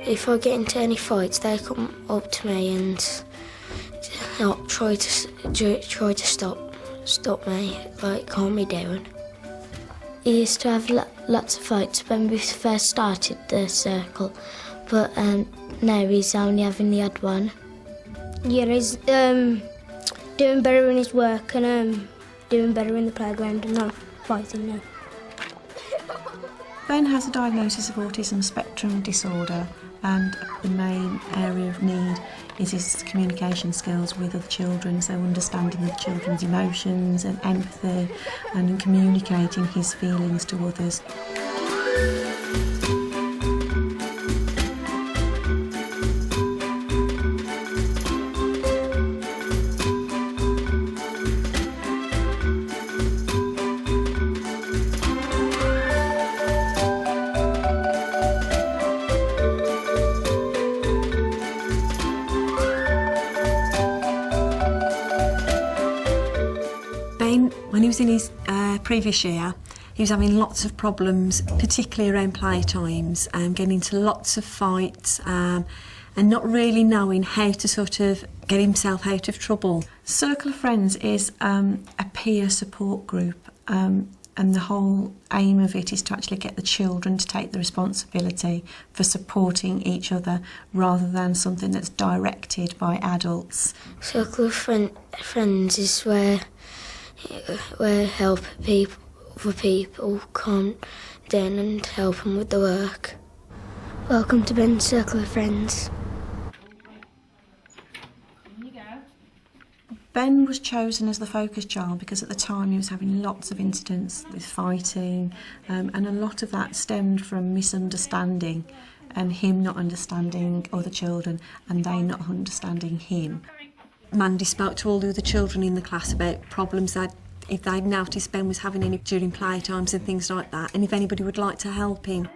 if I get into any fights, they come up to me and try to stop me, like calm me down. He used to have lots of fights when we first started the circle, but now he's only having the odd one. Yeah, he's doing better in his work and doing better in the playground and not fighting now. Ben has a diagnosis of autism spectrum disorder, and the main area of need is his communication skills with other children, so understanding of children's emotions and empathy and communicating his feelings to others. When he was in his previous year, he was having lots of problems, particularly around playtimes, getting into lots of fights and not really knowing how to sort of get himself out of trouble. Circle of Friends is a peer support group, and the whole aim of it is to actually get the children to take the responsibility for supporting each other rather than something that's directed by adults. Circle of Friends is where help people come down and help them with the work. Welcome to Ben's Circle of Friends. Ben was chosen as the focus child because at the time he was having lots of incidents with fighting, and a lot of that stemmed from misunderstanding and him not understanding other children and they not understanding him. Mandy spoke to all the other children in the class about problems that if they'd noticed Ben was having any during playtimes and things like that, and if anybody would like to help him.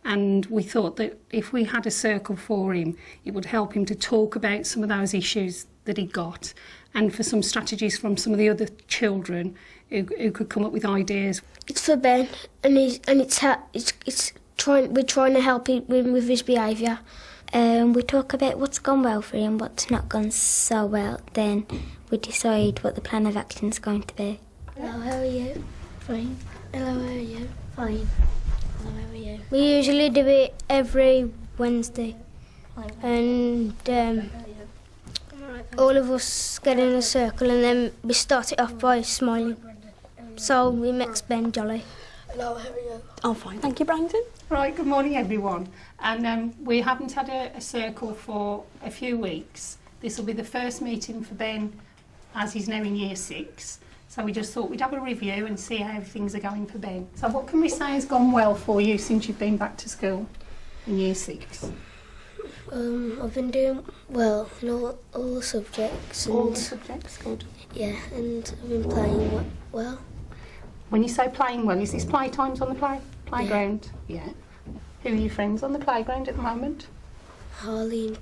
And we thought that if we had a circle for him, it would help him to talk about some of those issues that he got, and for some strategies from some of the other children who could come up with ideas. It's for Ben, and we're trying to help him with his behaviour. We talk about what's gone well for him, what's not gone so well, then we decide what the plan of action is going to be. Hello, how are you? Fine. Hello, how are you? Fine. Hello, how are you? We usually do it every Wednesday, and all of us get in a circle and then we start it off by smiling. So we makes Ben jolly. Hello, how are you? Oh, fine. Thank you, Brandon. Right, good morning everyone. And we haven't had a circle for a few weeks. This will be the first meeting for Ben as he's now in year 6. So we just thought we'd have a review and see how things are going for Ben. So what can we say has gone well for you since you've been back to school in year 6? I've been doing well in all the subjects. And All the subjects, good. yeah, and I've been playing well. When you say playing well, is this playtimes on the playground? Yeah. Who are your friends on the playground at the moment? Harley,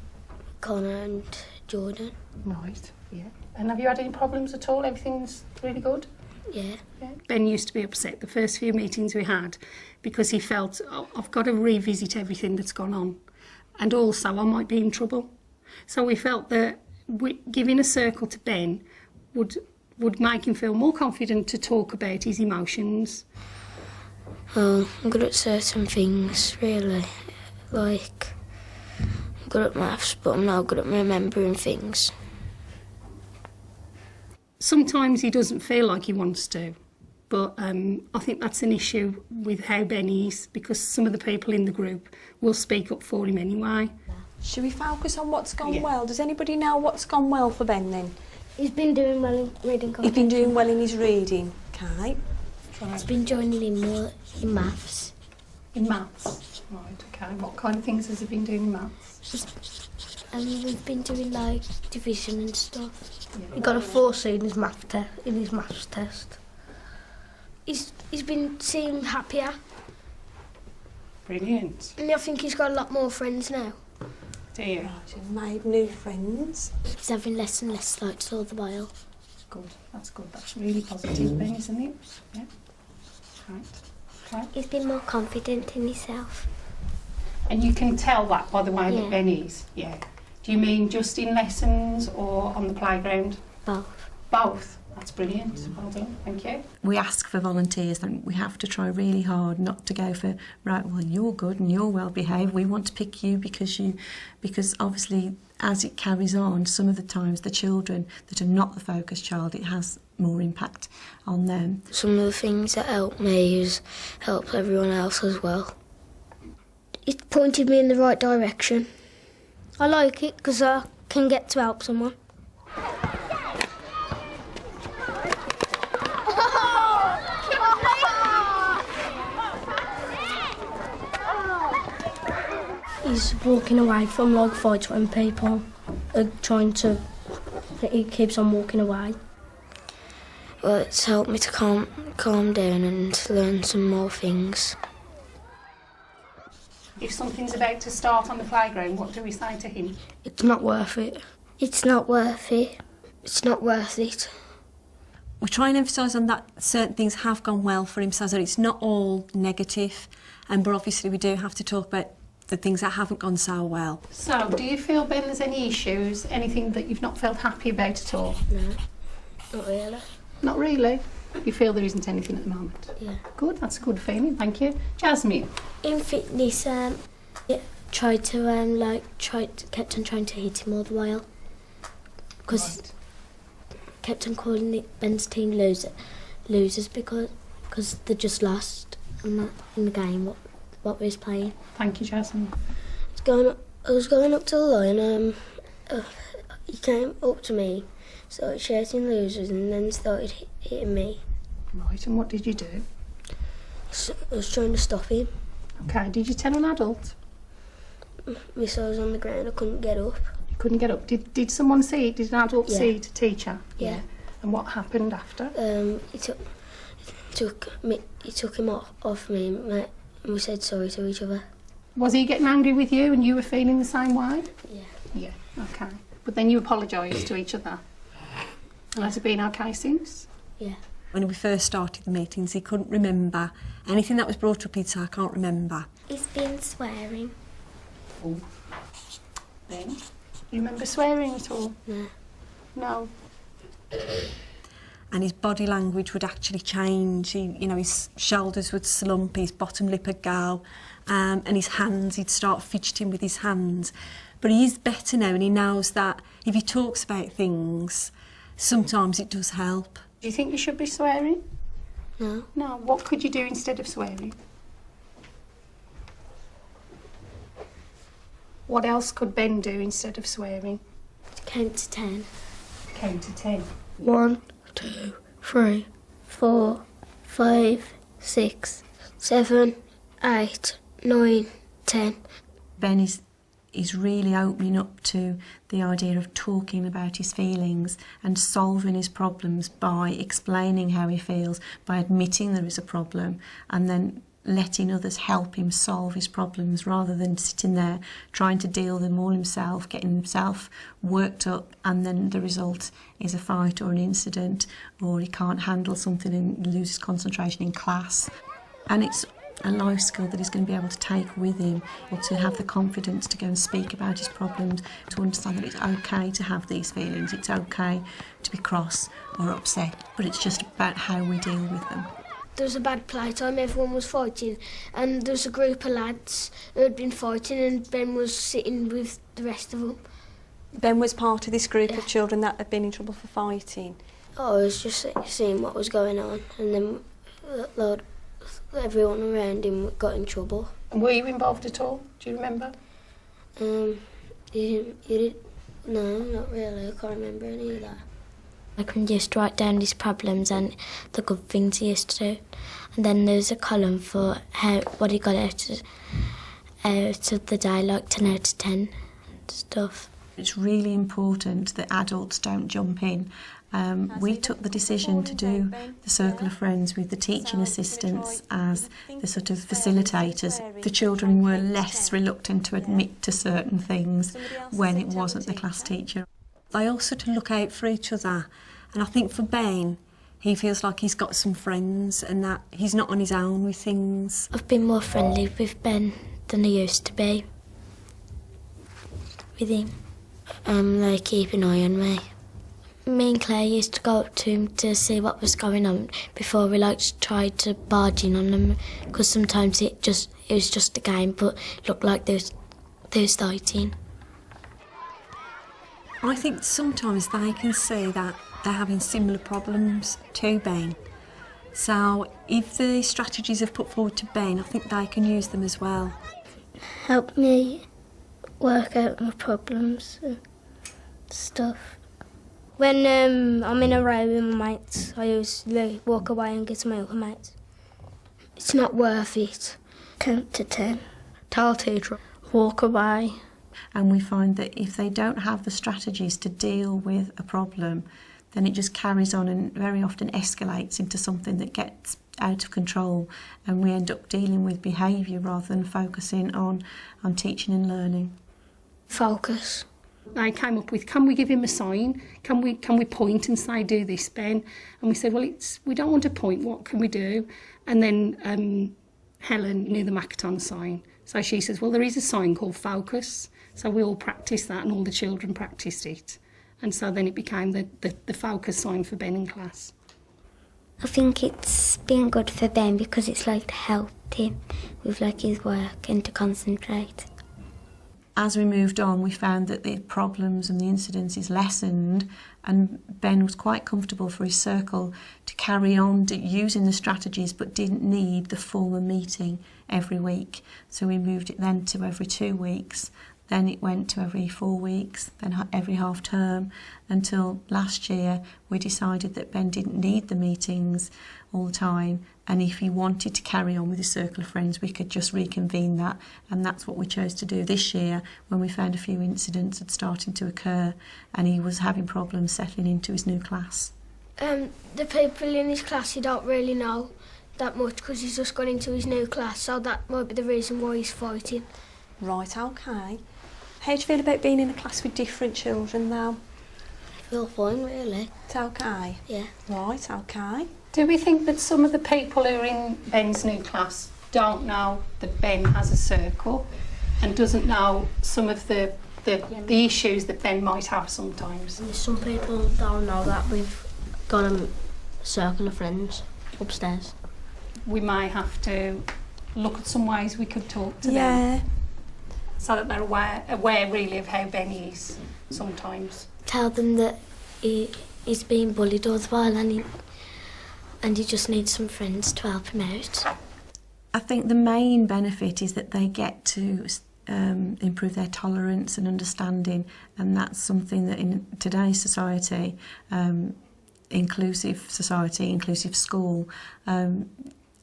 Connor and Jordan. Right, yeah. And have you had any problems at all? Everything's really good? Yeah. Ben used to be upset the first few meetings we had because he felt, oh, I've got to revisit everything that's gone on. And also, I might be in trouble. So we felt that giving a circle to Ben would make him feel more confident to talk about his emotions. Well, I'm good at certain things, really. Like, I'm good at maths, but I'm not good at remembering things. Sometimes he doesn't feel like he wants to, but I think that's an issue with how Ben is, because some of the people in the group will speak up for him anyway. Should we focus on what's gone well? Does anybody know what's gone well for Ben then? He's been doing well in reading comprehension. He's been doing well in his reading. Okay. He's been joining in more in maths. In maths? Right, okay. What kind of things has he been doing in maths? And we've been doing, like, division and stuff. Yeah. He got a 4C in his maths test. He's been seeming happier, Brilliant. and I think he's got a lot more friends now. Do you? Right, you've made new friends. He's having less and less fights all the while. Good, that's good. That's really positive then, isn't it? Yeah. Right. Okay. He's been more confident in himself. And you can tell that by the way Yeah. that Ben is? Yeah. Do you mean just in lessons or on the playground? Both. Both. That's brilliant. Well done. Thank you. We ask for volunteers and we have to try really hard not to go for, right, well, you're good and you're well behaved. We want to pick you because obviously as it carries on, some of the times the children that are not the focus child, it has more impact on them. Some of the things that helped me has helped everyone else as well. It pointed me in the right direction. I like it because I can get to help someone. He's walking away from like fights when people are trying to. He keeps on walking away. Well, it's helped me to calm down and learn some more things. If something's about to start on the playground, what do we say to him? It's not worth it. It's not worth it. It's not worth it. We try and emphasise on that certain things have gone well for him so that it's not all negative, but obviously we do have to talk about the things that haven't gone so well. So, do you feel, Ben, there's any issues, anything that you've not felt happy about at all? No, not really. Not really. You feel there isn't anything at the moment? Yeah. Good, that's a good feeling, thank you. Jasmine? In fitness, kept on trying to hit him all the while. Because kept on calling it Ben's team losers because they just lost in the game what we was playing. Thank you, Jasmine. I was going up to the line. He came up to me, started shouting losers, and then started hitting me. Right, and what did you do? So I was trying to stop him. Okay, did you tell an adult? My son was on the ground. I couldn't get up. You couldn't get up. Did someone see it? Did an adult Yeah. see it, a teacher? Yeah. And what happened after? He took him off me, and we said sorry to each other. Was he getting angry with you and you were feeling the same way? Yeah. Yeah, okay. But then you apologised to each other. And has it been okay since? Yeah. When we first started the meetings, he couldn't remember anything that was brought up. He'd say, I can't remember. He's been swearing. Oh. Then? You remember swearing at all? No. No. And his body language would actually change. His shoulders would slump, his bottom lip would go, and his hands, he'd start fidgeting with his hands. But he is better now, and he knows that if he talks about things, sometimes it does help. Do you think you should be swearing? No. No. What could you do instead of swearing? What else could Ben do instead of swearing? Count to 10. Count to 10. 1, 2, 3, 4, 5, 6, 7, 8, 9, 10. Ben is really opening up to the idea of talking about his feelings and solving his problems by explaining how he feels, by admitting there is a problem, and then letting others help him solve his problems rather than sitting there trying to deal with them all himself, getting himself worked up, and then the result is a fight or an incident, or he can't handle something and loses concentration in class. And it's a life skill that he's going to be able to take with him, or to have the confidence to go and speak about his problems, to understand that it's okay to have these feelings, it's okay to be cross or upset, but it's just about how we deal with them. There was a bad playtime, everyone was fighting, and there was a group of lads who had been fighting, and Ben was sitting with the rest of them. Ben was part of this group Yeah. of children that had been in trouble for fighting. I was just seeing what was going on, and then everyone around him got in trouble. And were you involved at all? Do you remember? You did? No, not really. I can't remember any of that. I can just write down his problems and the good things he used to do. And then there's a column for what he got out of the day, like 10 out of 10 stuff. It's really important that adults don't jump in. We took the decision to do the Circle of Friends with the teaching assistants as the sort of facilitators. The children were less reluctant to admit to certain things when it wasn't the class teacher. They all sort of look out for each other, and I think for Ben, he feels like he's got some friends and that he's not on his own with things. I've been more friendly with Ben than they used to be with him. They keep an eye on me. Me and Claire used to go up to him to see what was going on before we tried to barge in on them, because sometimes it was just a game, but it looked like they was fighting. I think sometimes they can see that they're having similar problems to Ben. So if the strategies are put forward to Ben, I think they can use them as well. Help me work out my problems and stuff. When I'm in a row with my mates, I usually walk away and get to my other mates. It's not worth it. Count to 10. Tell teacher. Walk away. And we find that if they don't have the strategies to deal with a problem, then it just carries on and very often escalates into something that gets out of control, and we end up dealing with behaviour rather than focusing on teaching and learning. Focus. I came up with, can we give him a sign? Can we point and say, do this, Ben? And we said, well, we don't want to point, what can we do? And then Helen knew the Makaton sign. So she says, well, there is a sign called focus. So we all practiced that and all the children practiced it. And so then it became the focus sign for Ben in class. I think it's been good for Ben because it's helped him with his work and to concentrate. As we moved on, we found that the problems and the incidences lessened, and Ben was quite comfortable for his circle to carry on using the strategies, but didn't need the formal meeting every week. So we moved it then to every 2 weeks. Then it went to every 4 weeks, then every half term, until last year we decided that Ben didn't need the meetings all the time, and if he wanted to carry on with his circle of friends, we could just reconvene that, and that's what we chose to do this year when we found a few incidents had starting to occur and he was having problems settling into his new class. The people in his class you don't really know that much because he's just gone into his new class, so that might be the reason why he's fighting. Right, okay. How do you feel about being in a class with different children now? I feel fine, really. It's okay? Yeah. Right, okay. Do we think that some of the people who are in Ben's new class don't know that Ben has a circle and doesn't know some of the issues that Ben might have sometimes? Some people don't know that we've got a circle of friends upstairs. We may have to look at some ways we could talk to them. Yeah. So that they're aware really of how Ben is sometimes. Tell them that he's being bullied all the while and he just needs some friends to help him out. I think the main benefit is that they get to improve their tolerance and understanding, and that's something that in today's society, inclusive society, inclusive school,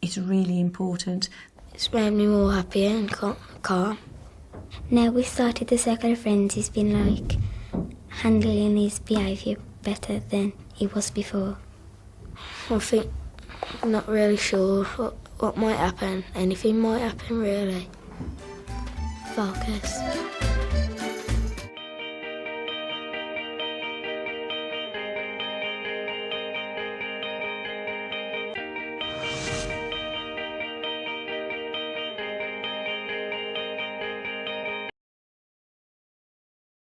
is really important. It's made me more happy and calm. Now we started the circle of friends, he's been handling his behaviour better than he was before. I think I'm not really sure what might happen. Anything might happen, really. Focus.